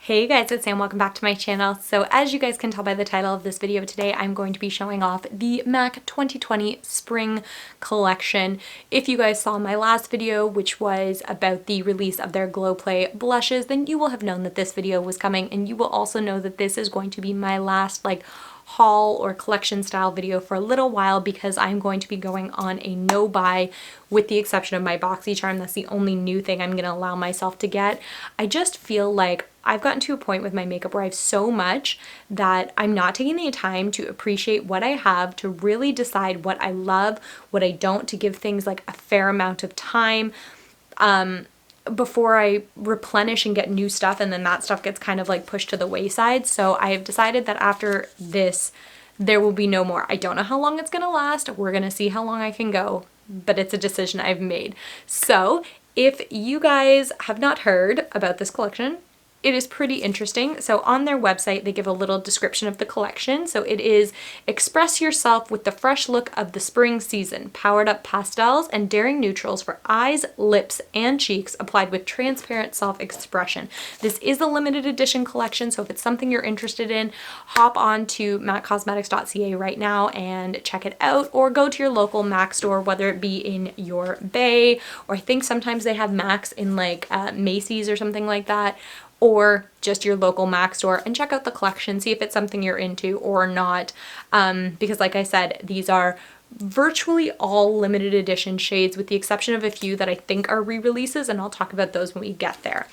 Hey guys, it's Sam. Welcome back to my channel. So as you guys can tell by the title of this video today, I'm going to be showing off the MAC 2020 Spring Collection. If you guys saw my last video, which was about the release of their Glow Play blushes, then you will have known that this video was coming, and you will also know that this is going to be my last haul or collection style video for a little while, because I'm going to be going on a no buy with the exception of my BoxyCharm. That's the only new thing I'm going to allow myself to get. I just feel like I've gotten to a point with my makeup where I have so much that I'm not taking the time to appreciate what I have, to really decide what I love, what I don't, to give things like a fair amount of time before I replenish and get new stuff, and then that stuff gets kind of like pushed to the wayside. So I have decided that after this, there will be no more. I don't know how long it's gonna last. We're gonna see how long I can go, but it's a decision I've made. So if you guys have not heard about this collection, it is pretty interesting. So on their website, they give a little description of the collection. So it is express yourself with the fresh look of the spring season, powered up pastels and daring neutrals for eyes, lips, and cheeks, applied with transparent self-expression. This is a limited edition collection, so if it's something you're interested in, hop on to maccosmetics.ca right now and check it out, or go to your local MAC store, whether it be in your Bay, or I think sometimes they have MACs in Macy's or something like that, or just your local MAC store, and check out the collection, see if it's something you're into or not. Because like I said, these are virtually all limited edition shades, with the exception of a few that I think are re-releases, and I'll talk about those when we get there.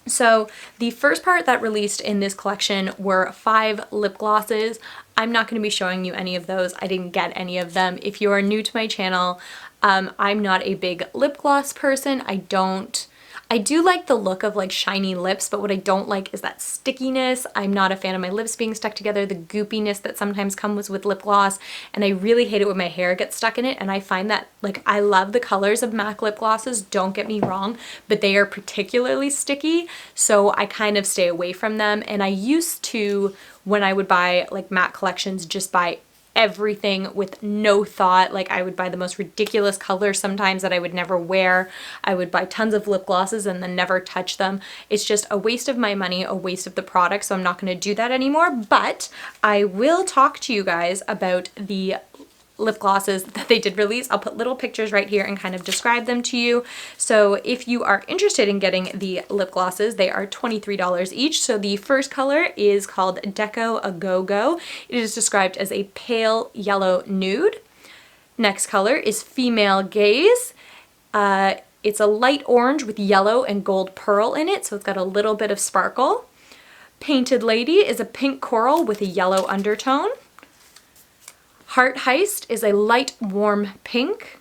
So the first part that released in this collection were 5 lip glosses. I'm not going to be showing you any of those. I didn't get any of them. If you are new to my channel, I'm not a big lip gloss person. I do like the look of shiny lips, but what I don't like is that stickiness. I'm not a fan of my lips being stuck together, the goopiness that sometimes comes with lip gloss, and I really hate it when my hair gets stuck in it. And I find that I love the colors of MAC lip glosses, don't get me wrong, but they are particularly sticky, so I kind of stay away from them. And I used to, when I would buy MAC collections, just buy everything with no thought. I would buy the most ridiculous colors sometimes that I would never wear. I would buy tons of lip glosses and then never touch them. It's just a waste of my money, a waste of the product, so I'm not going to do that anymore. But I will talk to you guys about the lip glosses that they did release. I'll put little pictures right here and kind of describe them to you. So if you are interested in getting the lip glosses, they are $23 each. So the first color is called Deco A Go-Go. It is described as a pale yellow nude. Next color is Female Gaze. It's a light orange with yellow and gold pearl in it, so it's got a little bit of sparkle. Painted Lady is a pink coral with a yellow undertone. Heist is a light warm pink.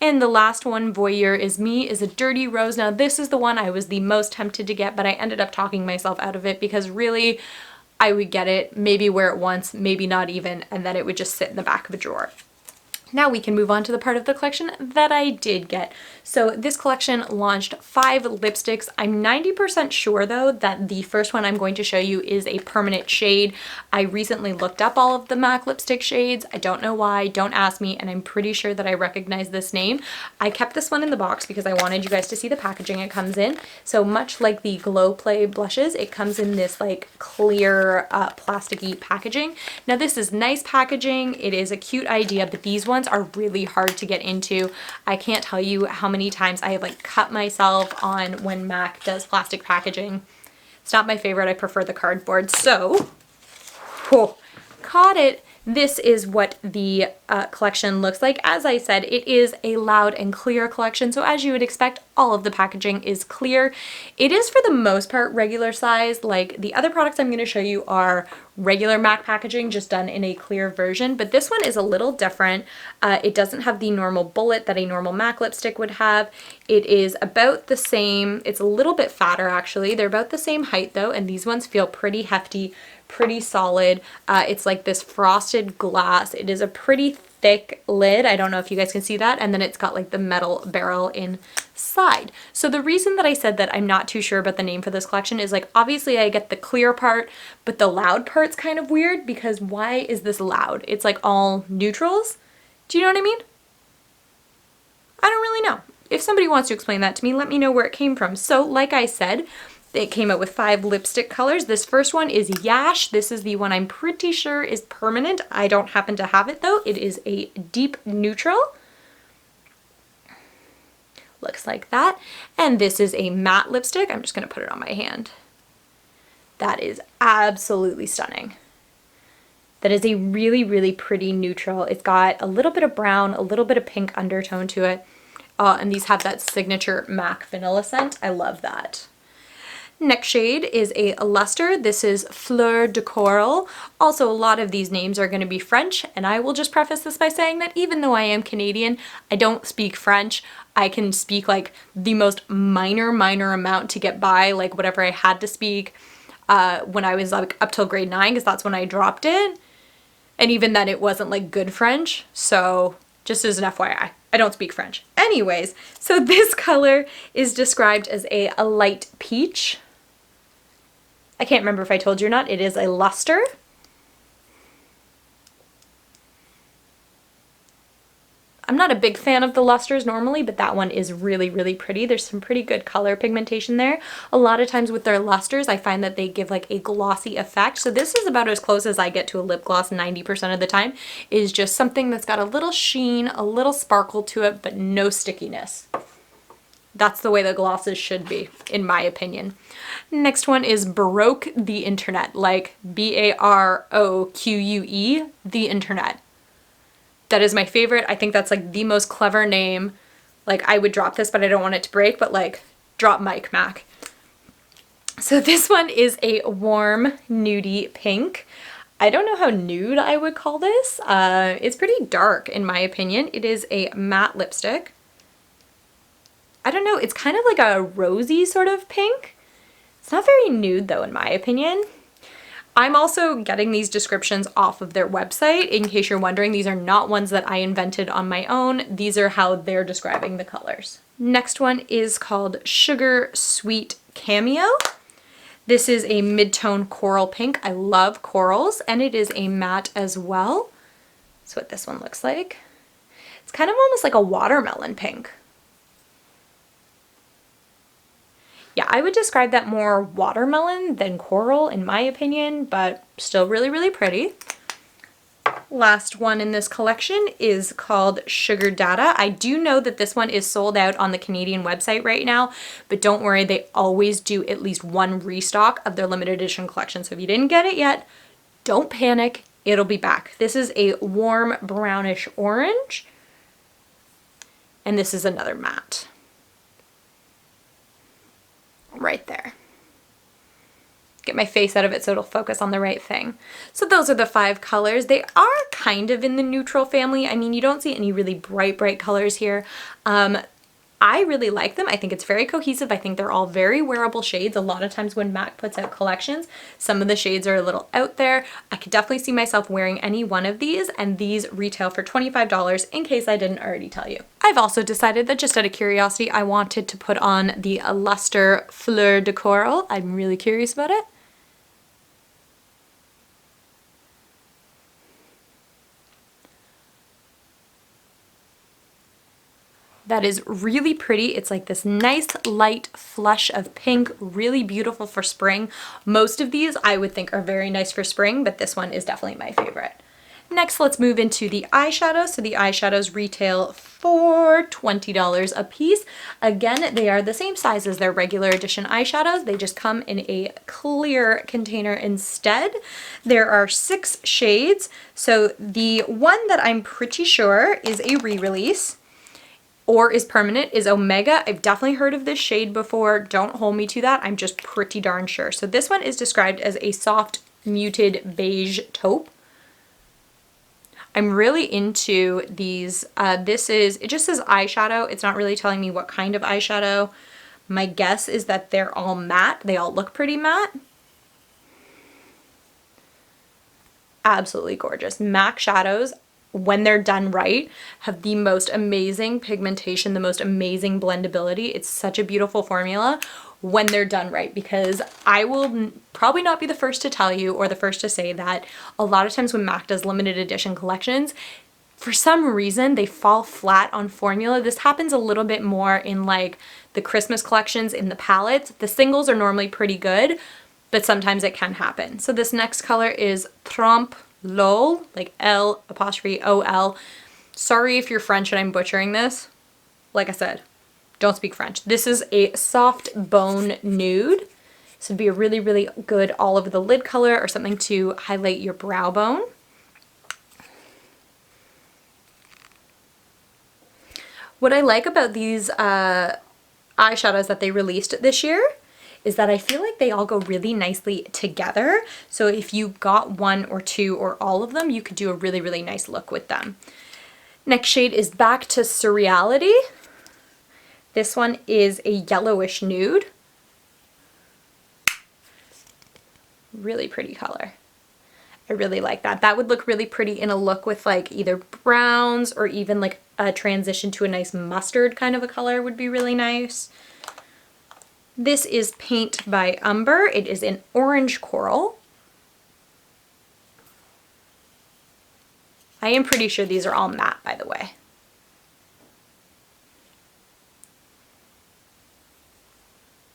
And the last one, Voyeur-Is-Me, is a dirty rose. Now this is the one I was the most tempted to get, but I ended up talking myself out of it, because really I would get it, maybe wear it once, maybe not even, and then it would just sit in the back of a drawer. Now we can move on to the part of the collection that I did get. So this collection launched 5 lipsticks. I'm 90% sure though that the first one I'm going to show you is a permanent shade. I recently looked up all of the MAC lipstick shades. I don't know why, don't ask me, and I'm pretty sure that I recognize this name. I kept this one in the box because I wanted you guys to see the packaging it comes in. So much like the Glow Play blushes, it comes in this clear plasticky packaging. Now this is nice packaging. It is a cute idea, but these ones are really hard to get into. I can't tell you how many times I have cut myself on when MAC does plastic packaging. It's not my favorite. I prefer the cardboard. So, caught it. This is what the collection looks like. As I said, it is a loud and clear collection, so as you would expect, all of the packaging is clear. It is for the most part regular size. The other products I'm going to show you are regular MAC packaging, just done in a clear version, but this one is a little different. It doesn't have the normal bullet that a normal MAC lipstick would have. It is about the same. It's a little bit fatter actually. They're about the same height though, and these ones feel pretty hefty, pretty solid. It's like this frosted glass. It is a pretty thick lid. I don't know if you guys can see that. And then it's got the metal barrel inside. So the reason that I said that I'm not too sure about the name for this collection is obviously I get the clear part, but the loud part's kind of weird, because why is this loud? It's all neutrals. Do you know what I mean? I don't really know. If somebody wants to explain that to me, let me know where it came from. So like I said, It came out with 5 lipstick colors. This first one is Yash. This is the one I'm pretty sure is permanent. I don't happen to have it though. It is a deep neutral. Looks like that. And this is a matte lipstick. I'm just going to put it on my hand. That is absolutely stunning. That is a really, really pretty neutral. It's got a little bit of brown, a little bit of pink undertone to it. And these have that signature MAC vanilla scent. I love that. Next shade is a luster. This is Fleur D'Coral. Also, a lot of these names are going to be French, and I will just preface this by saying that even though I am Canadian, I don't speak French. I can speak like the most minor amount to get by, like whatever I had to speak when I was like up till grade 9, because that's when I dropped it. And even then it wasn't like good French. So just as an FYI, I don't speak French. Anyways, so this color is described as a light peach. I can't remember if I told you or not. It is a luster. I'm not a big fan of the lusters normally, but that one is really, really pretty. There's some pretty good color pigmentation there. A lot of times with their lusters, I find that they give like a glossy effect. So this is about as close as I get to a lip gloss 90% of the time, is just something that's got a little sheen, a little sparkle to it, but no stickiness. That's the way the glosses should be, in my opinion. Next one is Baroque the Internet, like B-A-R-O-Q-U-E, the Internet. That is my favorite. I think that's like the most clever name. Like I would drop this, but I don't want it to break, but like drop Mike Mac. So this one is a warm nudie pink. I don't know how nude I would call this. It's pretty dark in my opinion. It is a matte lipstick. I don't know, it's kind of like a rosy sort of pink. It's not very nude though in my opinion. I'm also getting these descriptions off of their website. In case you're wondering, these are not ones that I invented on my own. These are how they're describing the colors. Next one is called Sugar Sweet Cameo. This is a mid-tone coral pink. I love corals, and it is a matte as well. That's what this one looks like. It's kind of almost like a watermelon pink. Yeah, I would describe that more watermelon than coral in my opinion, but still really, really pretty. Last one in this collection is called Sugar Dada. I do know that this one is sold out on the Canadian website right now, but don't worry, they always do at least one restock of their limited edition collection. So if you didn't get it yet, don't panic, it'll be back. This is a warm brownish orange, and this is another matte. Right there. Get my face out of it so it'll focus on the right thing. So those are the 5 colors. They are kind of in the neutral family. I mean, you don't see any really bright colors here. I really like them. I think it's very cohesive. I think they're all very wearable shades. A lot of times when MAC puts out collections, some of the shades are a little out there. I could definitely see myself wearing any one of these, and these retail for $25 in case I didn't already tell you. I've also decided that just out of curiosity, I wanted to put on the Luster Fleur D'Coral. I'm really curious about it. That is really pretty. It's like this nice light flush of pink, really beautiful for spring. Most of these I would think are very nice for spring, but this one is definitely my favorite. Next, let's move into the eyeshadows. So the eyeshadows retail for $20 a piece. Again, they are the same size as their regular edition eyeshadows. They just come in a clear container instead. There are 6 shades. So the one that I'm pretty sure is a re-release or is permanent is Omega. I've definitely heard of this shade before. Don't hold me to that. I'm just pretty darn sure. So this one is described as a soft muted beige taupe. I'm really into these. It just says eyeshadow. It's not really telling me what kind of eyeshadow. My guess is that they're all matte. They all look pretty matte. Absolutely gorgeous. MAC shadows, when they're done right, have the most amazing pigmentation, the most amazing blendability. It's such a beautiful formula when they're done right, because I will probably not be the first to tell you or the first to say that a lot of times when MAC does limited edition collections, for some reason they fall flat on formula. This happens a little bit more in like the Christmas collections in the palettes. The singles are normally pretty good, but sometimes it can happen. So this next color is Trompe L'Ol, like L''OL. Sorry if you're French and I'm butchering this. Like I said, don't speak French. This is a soft bone nude. This would be a really, really good all over the lid color or something to highlight your brow bone. What I like about these eyeshadows that they released this year is that I feel like they all go really nicely together. So if you got one or two or all of them, you could do a really, really nice look with them. Next shade is back to Surreality. This one is a yellowish nude. Really pretty color. I really like that. That would look really pretty in a look with like either browns or even like a transition to a nice mustard kind of a color would be really nice. This is Paint by Umber. It is an orange coral. I am pretty sure these are all matte, by the way.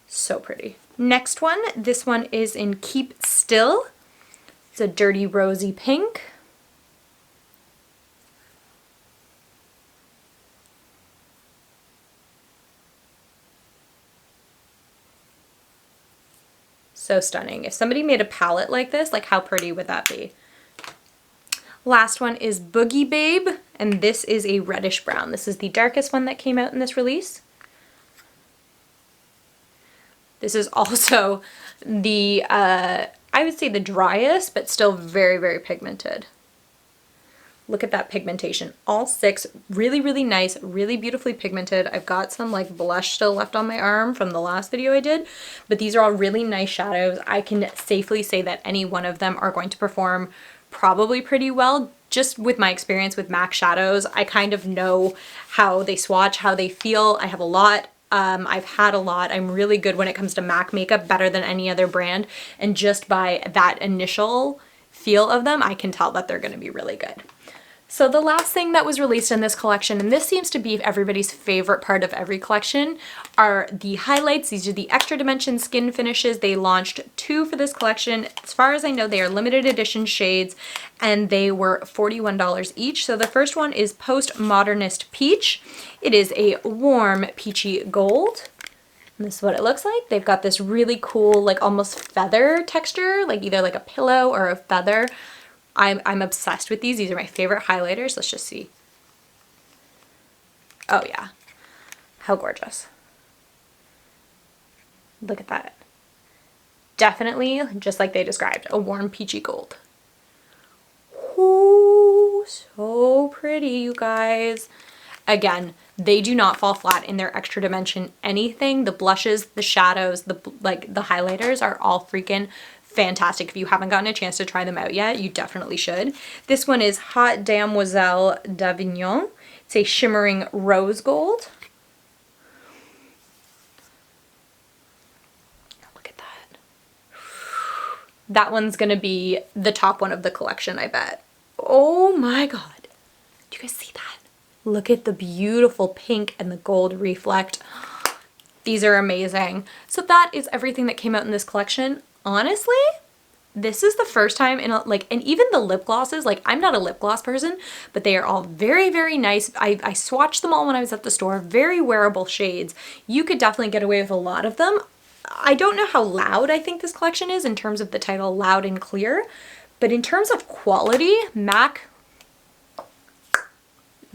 So pretty. Next one, this one is in Keep Still. It's a dirty rosy pink. So stunning. If somebody made a palette like this, like how pretty would that be? Last one is Bougie Babe, and this is a reddish brown. This is the darkest one that came out in this release. This is also the, I would say the driest, but still very, very pigmented. Look at that pigmentation. All six really, really nice, really beautifully pigmented. I've got some like blush still left on my arm from the last video I did, but these are all really nice shadows. I can safely say that any one of them are going to perform probably pretty well. Just with my experience with MAC shadows, I kind of know how they swatch, how they feel. I have a lot. I've had a lot. I'm really good when it comes to MAC makeup, better than any other brand. And just by that initial feel of them, I can tell that they're going to be really good. So the last thing that was released in this collection, and this seems to be everybody's favorite part of every collection, are the highlights. These are the extra dimension skin finishes. They launched 2 for this collection. As far as I know, they are limited edition shades and they were $41 each. So the first one is Postmodernist Peach. It is a warm peachy gold. And this is what it looks like. They've got this really cool, like almost feather texture, like either like a pillow or a feather. I'm obsessed with these. These are my favorite highlighters. Let's just see. Oh yeah. How gorgeous. Look at that. Definitely, just like they described, a warm peachy gold. Ooh, so pretty, you guys. Again, they do not fall flat in their extra dimension anything. The blushes, the shadows, the highlighters are all freaking fantastic. If you haven't gotten a chance to try them out yet, you definitely should. This one is Hot Damn-oiselle D'Avignon. It's a shimmering rose gold. Look at that. That one's gonna be the top one of the collection, I bet. Oh my god. Do you guys see that? Look at the beautiful pink and the gold reflect. These are amazing. So that is everything that came out in this collection. Honestly, this is the first time in and even the lip glosses, like I'm not a lip gloss person, but they are all very, very nice. I swatched them all when I was at the store, very wearable shades. You could definitely get away with a lot of them. I don't know how loud I think this collection is in terms of the title Loud and Clear, but in terms of quality, MAC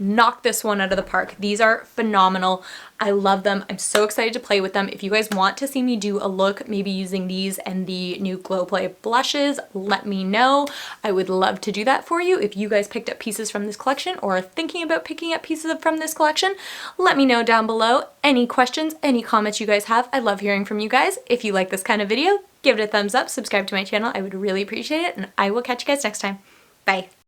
knocked this one out of the park. These are phenomenal. I love them. I'm so excited to play with them. If you guys want to see me do a look, maybe using these and the new Glow Play blushes, let me know. I would love to do that for you. If you guys picked up pieces from this collection or are thinking about picking up pieces from this collection, let me know down below. Any questions, any comments you guys have, I love hearing from you guys. If you like this kind of video, give it a thumbs up, subscribe to my channel. I would really appreciate it, and I will catch you guys next time. Bye.